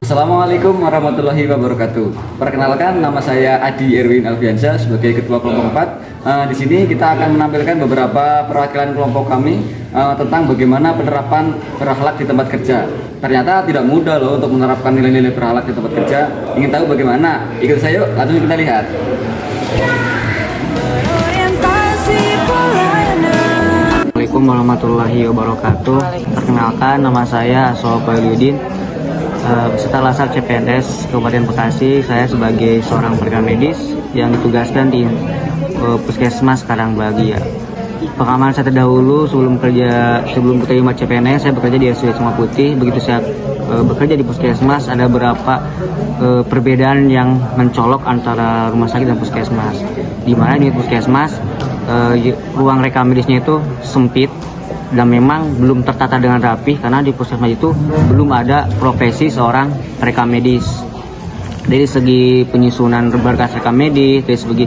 Assalamualaikum warahmatullahi wabarakatuh. Perkenalkan, nama saya Adi Erwin Alfiansyah sebagai Ketua Kelompok 4. Di sini kita akan menampilkan beberapa perwakilan kelompok kami tentang bagaimana penerapan berakhlak di tempat kerja. Ternyata tidak mudah loh untuk menerapkan nilai-nilai berakhlak di tempat kerja. Ingin tahu bagaimana? Ikut saya yuk, langsung kita lihat. Assalamualaikum warahmatullahi wabarakatuh. Perkenalkan, nama saya Sohab Yudin, peserta Laskar CPNS Kabupaten Bekasi. Saya sebagai seorang pekerja medis yang ditugaskan di Puskesmas Karangbahagia. Pengalaman saya terdahulu sebelum keterima CPNS, saya bekerja di RSUD Sungai Putih. Begitu saya bekerja di Puskesmas, ada beberapa perbedaan yang mencolok antara rumah sakit dan Puskesmas. Di mana di Puskesmas ruang rekam medisnya itu sempit dan memang belum tertata dengan rapi, karena di Puskesmas itu belum ada profesi seorang rekam medis. Dari segi penyusunan berkas rekam medis, dari segi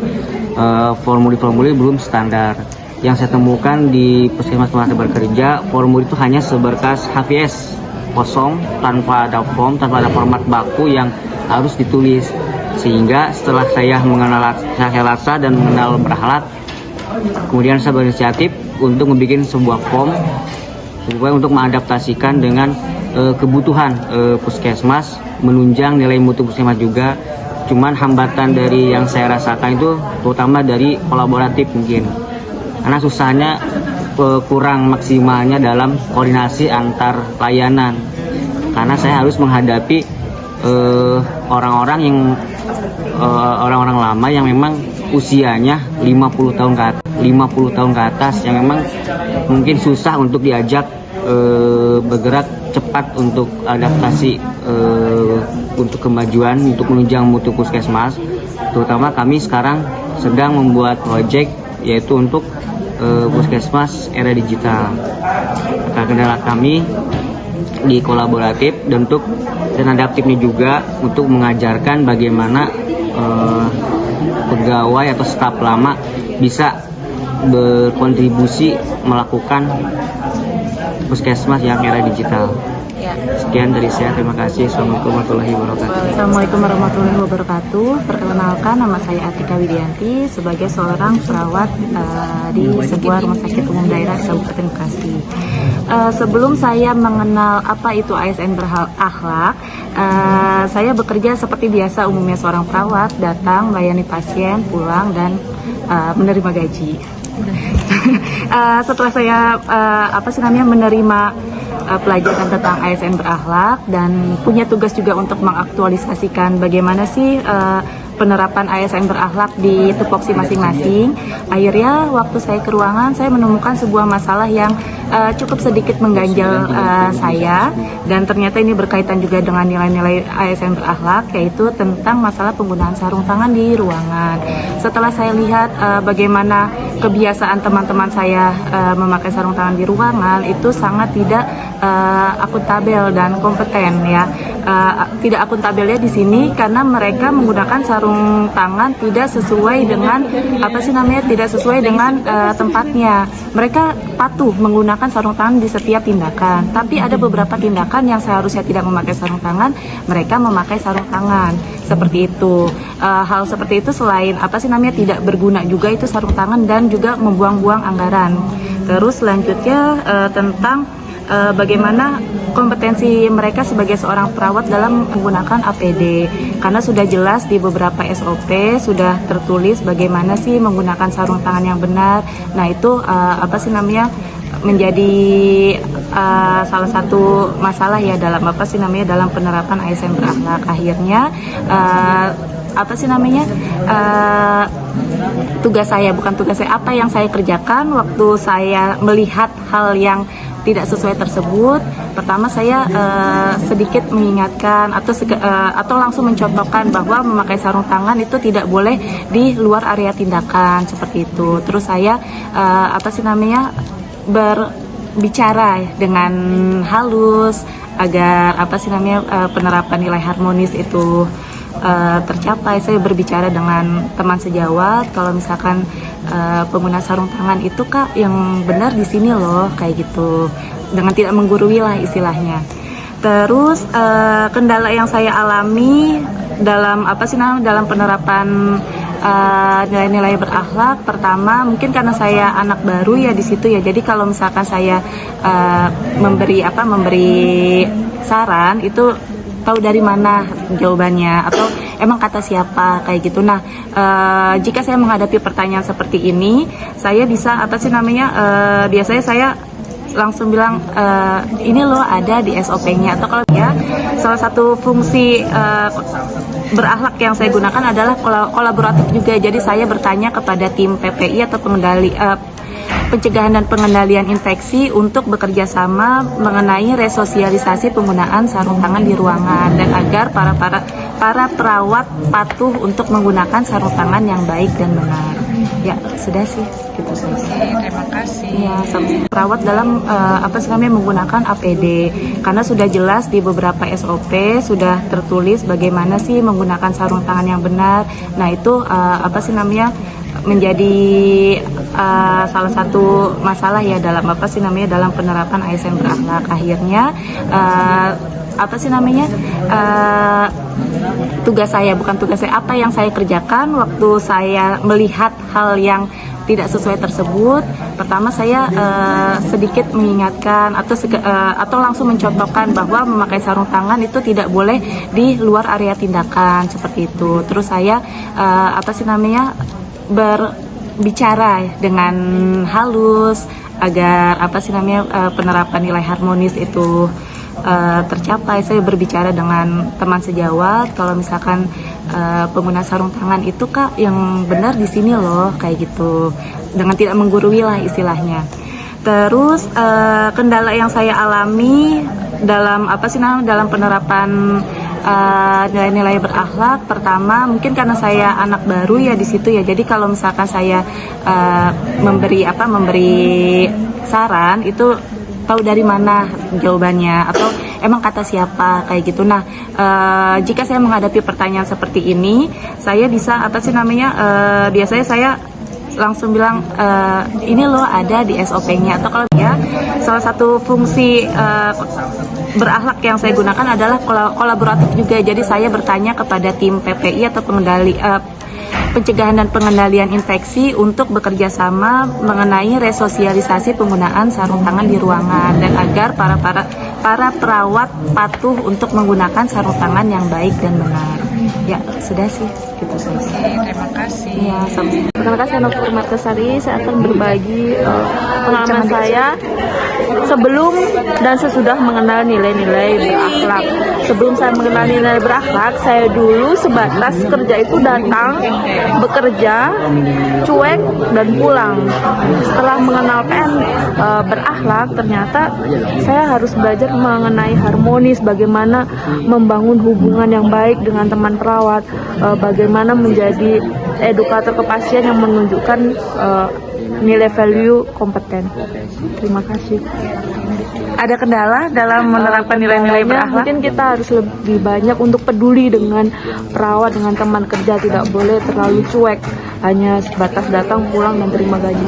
formulir-formulir belum standar. Yang saya temukan di Puskesmas tempat saya bekerja, formulir itu hanya seberkas HVS kosong, tanpa ada form, tanpa ada format baku yang harus ditulis. Sehingga setelah saya mengenal laksa dan mengenal berakhlak, kemudian saya berinisiatif untuk membuat sebuah form supaya untuk mengadaptasikan dengan kebutuhan Puskesmas, menunjang nilai mutu Puskesmas juga. Cuman hambatan dari yang saya rasakan itu terutama dari kolaboratif mungkin, karena susahnya kurang maksimalnya dalam koordinasi antar layanan, karena saya harus menghadapi orang-orang lama yang memang usianya 50 tahun ke atas yang memang mungkin susah untuk diajak bergerak cepat untuk adaptasi untuk kemajuan, untuk menunjang mutu Puskesmas. Terutama kami sekarang sedang membuat proyek yaitu untuk Puskesmas era digital. Kendala kami di kolaboratif dan adaptifnya juga untuk mengajarkan bagaimana pegawai atau staf lama bisa berkontribusi melakukan Puskesmas yang era digital. Sekian dari saya, terima kasih. Assalamualaikum warahmatullahi wabarakatuh. Assalamualaikum warahmatullahi wabarakatuh. Perkenalkan, nama saya Atika Widianti sebagai seorang perawat di sebuah rumah sakit umum daerah Kabupaten Bekasi. Sebelum saya mengenal apa itu ASN berakhlak, saya bekerja seperti biasa umumnya seorang perawat, datang melayani pasien, pulang dan menerima gaji. Setelah saya menerima pelajaran tentang ASN berakhlak dan punya tugas juga untuk mengaktualisasikan bagaimana sih penerapan ASN berakhlak di tupoksi masing-masing. Akhirnya waktu saya ke ruangan, saya menemukan sebuah masalah yang cukup sedikit mengganjal saya, dan ternyata ini berkaitan juga dengan nilai-nilai ASN berakhlak, yaitu tentang masalah penggunaan sarung tangan di ruangan. Setelah saya lihat bagaimana kebiasaan teman-teman saya memakai sarung tangan di ruangan, itu sangat tidak akuntabel dan kompeten ya. Tidak akuntabelnya di sini karena mereka menggunakan sarung tangan tidak sesuai dengan tidak sesuai dengan tempatnya. Mereka patuh menggunakan sarung tangan di setiap tindakan, tapi ada beberapa tindakan yang seharusnya tidak memakai sarung tangan, mereka memakai sarung tangan. Seperti itu. Hal seperti itu selain tidak berguna juga itu sarung tangan, dan juga membuang-buang anggaran. Terus selanjutnya tentang bagaimana kompetensi mereka sebagai seorang perawat dalam menggunakan APD, karena sudah jelas di beberapa SOP sudah tertulis bagaimana sih menggunakan sarung tangan yang benar. Nah itu menjadi salah satu masalah ya dalam dalam penerapan ASN berakhlak. Akhirnya apa yang saya kerjakan waktu saya melihat hal yang tidak sesuai tersebut. Pertama saya sedikit mengingatkan atau langsung mencontohkan bahwa memakai sarung tangan itu tidak boleh di luar area tindakan seperti itu. Terus saya berbicara dengan halus agar penerapan nilai harmonis itu tercapai. Saya berbicara dengan teman sejawat, kalau misalkan pengguna sarung tangan itu Kak yang benar di sini loh, kayak gitu, dengan tidak menggurui lah istilahnya. Terus kendala yang saya alami dalam dalam penerapan nilai-nilai berakhlak, pertama mungkin karena saya anak baru ya di situ ya. Jadi kalau misalkan saya memberi saran itu tahu dari mana jawabannya atau emang kata siapa kayak gitu. Nah, jika saya menghadapi pertanyaan seperti ini, saya bisa biasanya saya langsung bilang ini loh ada di SOP-nya, atau kalau ya salah satu fungsi berakhlak yang saya gunakan adalah kolaboratif juga. Jadi saya bertanya kepada tim PPI atau pencegahan dan pengendalian infeksi untuk bekerja sama mengenai resosialisasi penggunaan sarung tangan di ruangan, dan agar para perawat patuh untuk menggunakan sarung tangan yang baik dan benar. Ya, sudah sih gitu saja. Terima kasih. Ya, perawat dalam menggunakan APD, karena sudah jelas di beberapa SOP sudah tertulis bagaimana sih menggunakan sarung tangan yang benar. Nah, itu menjadi salah satu masalah ya dalam dalam penerapan ASN berakhlak. Akhirnya apa yang saya kerjakan waktu saya melihat hal yang tidak sesuai tersebut, pertama saya sedikit mengingatkan atau langsung mencontohkan bahwa memakai sarung tangan itu tidak boleh di luar area tindakan seperti itu. Terus saya berbicara dengan halus agar penerapan nilai harmonis itu tercapai. Saya berbicara dengan teman sejawat, kalau misalkan pengguna sarung tangan itu Kak yang benar di sini loh, kayak gitu, dengan tidak menggurui lah istilahnya. Terus kendala yang saya alami dalam dalam penerapan nilai-nilai berakhlak, pertama mungkin karena saya anak baru ya di situ ya. Jadi kalau misalkan saya memberi saran itu tahu dari mana jawabannya atau emang kata siapa kayak gitu. Nah, jika saya menghadapi pertanyaan seperti ini, saya bisa biasanya saya langsung bilang ini loh ada di SOP-nya, atau kalau ya salah satu fungsi berakhlak yang saya gunakan adalah kolaboratif juga. Jadi saya bertanya kepada tim PPI atau pencegahan dan pengendalian infeksi untuk bekerja sama mengenai resosialisasi penggunaan sarung tangan di ruangan, dan agar para perawat patuh untuk menggunakan sarung tangan yang baik dan benar. Ya, sudah sih gitu saja. Terima kasih. Ya, Terima kasih, Nofir Martasari. Saya akan berbagi pengalaman saya sebelum dan sesudah mengenal nilai-nilai berakhlak. Sebelum saya mengenal nilai berakhlak, saya dulu sebatas kerja itu datang, bekerja, cuek, dan pulang. Setelah mengenal PN berakhlak, ternyata saya harus belajar mengenai harmonis, bagaimana membangun hubungan yang baik dengan teman perawat, bagaimana menjadi edukator kepasien yang menunjukkan nilai value kompeten. Terima kasih. ada kendala dalam menerapkan nilai-nilai berakhlak? Mungkin kita harus lebih banyak untuk peduli dengan perawat, dengan teman kerja, tidak boleh terlalu cuek, hanya sebatas datang, pulang, dan terima gaji.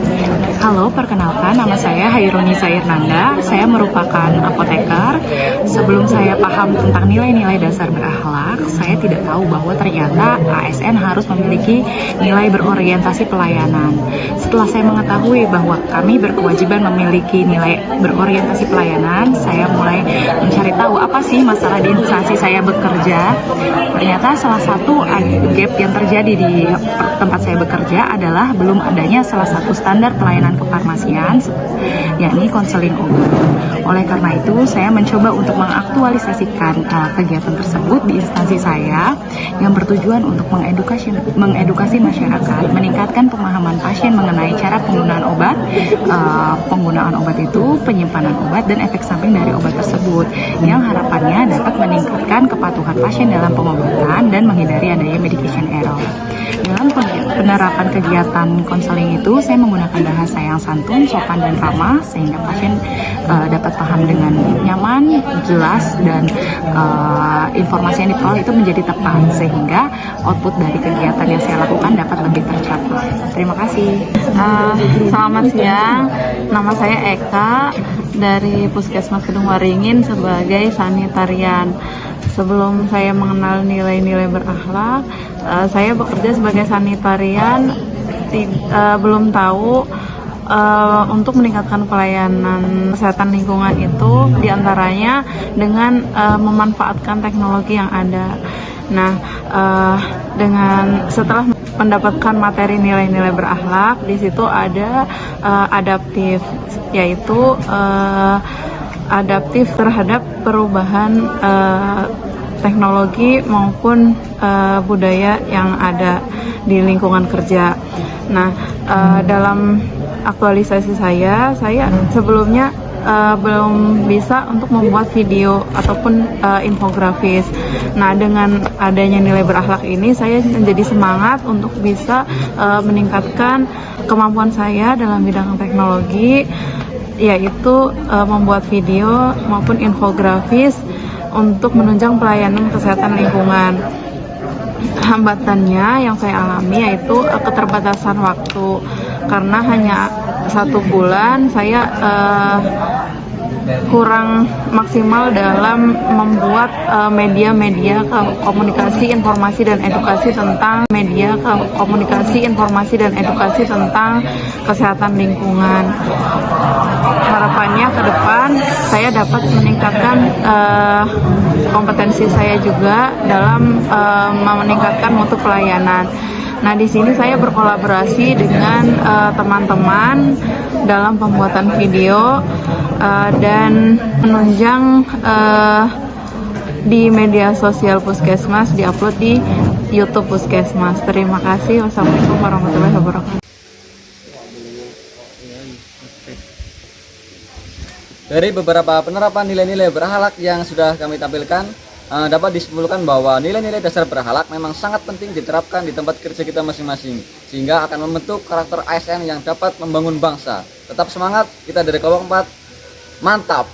Halo, perkenalkan, nama saya Hairuni Sairnanda. Saya merupakan apoteker. Sebelum saya paham tentang nilai-nilai dasar berakhlak, saya tidak tahu bahwa ternyata ASN harus memiliki nilai berorientasi pelayanan. Setelah saya mengetahui bahwa kami berkewajiban memiliki nilai berorientasi pelayanan, saya mulai mencari tahu apa sih masalah di instansi saya bekerja. Ternyata salah satu gap yang terjadi di tempat saya bekerja adalah belum adanya salah satu standar pelayanan kefarmasian, yakni konseling obat. Oleh karena itu, saya mencoba untuk mengaktualisasikan kegiatan tersebut di instansi saya yang bertujuan untuk mengedukasi masyarakat, meningkatkan pemahaman pasien mengenai cara penggunaan obat itu, penyimpanan obat, dan efek samping dari obat tersebut, yang harapannya dapat meningkatkan kepatuhan pasien dalam pengobatan dan menghindari adanya medication error. Dalam kegiatan penerapan kegiatan konseling itu saya menggunakan bahasa yang santun, sopan dan ramah sehingga pasien dapat paham dengan nyaman, jelas dan informasi yang diperoleh itu menjadi tepat sehingga output dari kegiatan yang saya lakukan dapat lebih tercapai. Terima kasih. Selamat siang, nama saya Eka dari Puskesmas Kedung Waringin sebagai sanitarian. Sebelum saya mengenal nilai-nilai berakhlak, saya bekerja sebagai sanitarian, belum tahu untuk meningkatkan pelayanan kesehatan lingkungan itu diantaranya dengan memanfaatkan teknologi yang ada. Nah, dengan setelah mendapatkan materi nilai-nilai berakhlak, di situ ada adaptif, yaitu adaptif terhadap perubahan teknologi maupun budaya yang ada di lingkungan kerja. Nah, dalam aktualisasi saya sebelumnya belum bisa untuk membuat video ataupun infografis. Nah, dengan adanya nilai berakhlak ini, saya menjadi semangat untuk bisa meningkatkan kemampuan saya dalam bidang teknologi, yaitu membuat video maupun infografis untuk menunjang pelayanan kesehatan lingkungan. Hambatannya yang saya alami yaitu keterbatasan waktu, karena hanya 1 bulan saya kurang maksimal dalam membuat media-media komunikasi informasi dan edukasi tentang kesehatan lingkungan. Harapannya ke depan saya dapat meningkatkan kompetensi saya juga dalam meningkatkan mutu pelayanan. Nah, di sini saya berkolaborasi dengan teman-teman dalam pembuatan video dan menunjang di media sosial Puskesmas, diupload di YouTube Puskesmas. Terima kasih. Wassalamualaikum warahmatullahi wabarakatuh. Dari beberapa penerapan nilai-nilai berakhlak yang sudah kami tampilkan, dapat disimpulkan bahwa nilai-nilai dasar berakhlak memang sangat penting diterapkan di tempat kerja kita masing-masing, sehingga akan membentuk karakter ASN yang dapat membangun bangsa. Tetap semangat, kita dari kelompok 4, mantap!